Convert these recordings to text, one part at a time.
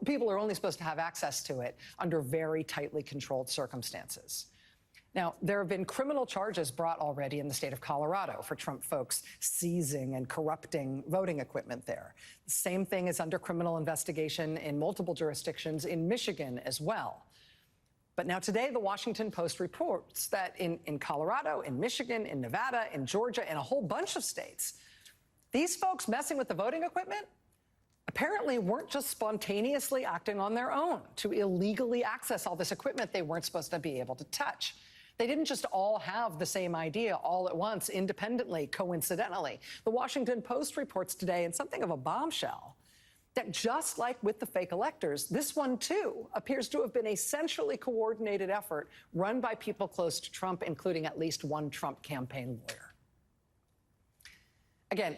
people are only supposed to have access to it under very tightly controlled circumstances. Now, there have been criminal charges brought already in the state of Colorado for Trump folks seizing and corrupting voting equipment there. The same thing is under criminal investigation in multiple jurisdictions in Michigan as well. But now today, the Washington Post reports that in Colorado, in Michigan, in Nevada, in Georgia, and a whole bunch of states, these folks messing with the voting equipment apparently weren't just spontaneously acting on their own to illegally access all this equipment they weren't supposed to be able to touch. They didn't just all have the same idea all at once, independently, coincidentally. The Washington Post reports today, in something of a bombshell, that just like with the fake electors, this one, too, appears to have been a centrally coordinated effort run by people close to Trump, including at least one Trump campaign lawyer. Again,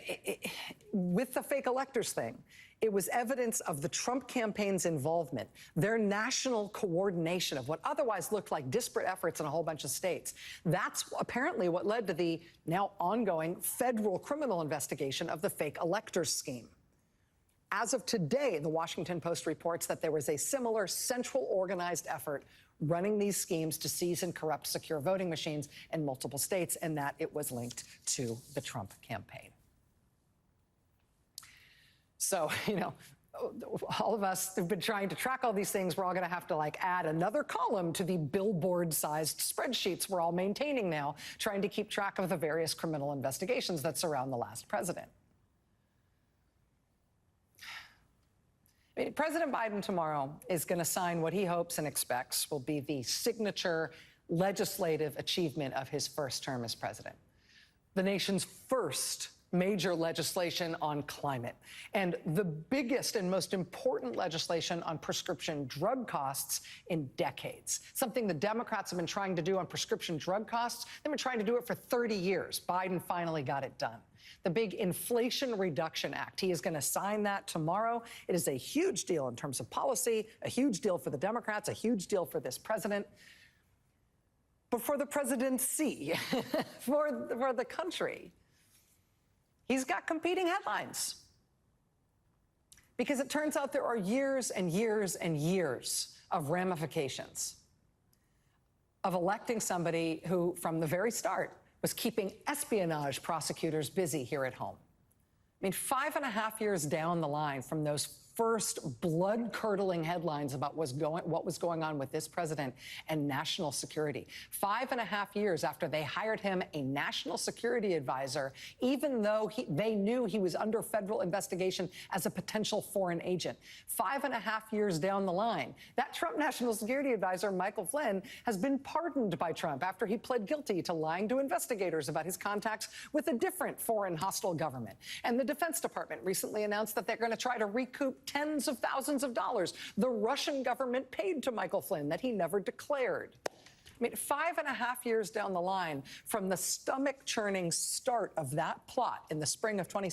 with the fake electors thing, it was evidence of the Trump campaign's involvement, their national coordination of what otherwise looked like disparate efforts in a whole bunch of states. That's apparently what led to the now ongoing federal criminal investigation of the fake electors scheme. As of today, the Washington Post reports that there was a similar central organized effort running these schemes to seize and corrupt secure voting machines in multiple states, and that it was linked to the Trump campaign. So, all of us who've been trying to track all these things, we're all going to have to add another column to the billboard-sized spreadsheets we're all maintaining now, trying to keep track of the various criminal investigations that surround the last president. President Biden tomorrow is going to sign what he hopes and expects will be the signature legislative achievement of his first term as president. The nation's first major legislation on climate, and the biggest and most important legislation on prescription drug costs in decades. Something the Democrats have been trying to do on prescription drug costs. They've been trying to do it for 30 years. Biden finally got it done. The big Inflation Reduction Act. He is going to sign that tomorrow. It is a huge deal in terms of policy, a huge deal for the Democrats, a huge deal for this president. But for the presidency, for the country, he's got competing headlines. Because it turns out there are years and years and years of ramifications of electing somebody who, from the very start, was keeping espionage prosecutors busy here at home. I mean, 5.5 years down the line from those first blood-curdling headlines about what was going on with this president and national security. 5.5 years after they hired him a national security advisor, even though they knew he was under federal investigation as a potential foreign agent. 5.5 years down the line, that Trump national security advisor, Michael Flynn, has been pardoned by Trump after he pled guilty to lying to investigators about his contacts with a different foreign hostile government. And the Defense Department recently announced that they're going to try to recoup tens of thousands of dollars the Russian government paid to Michael Flynn that he never declared. I mean, 5.5 years down the line from the stomach-churning start of that plot in the spring of 2017.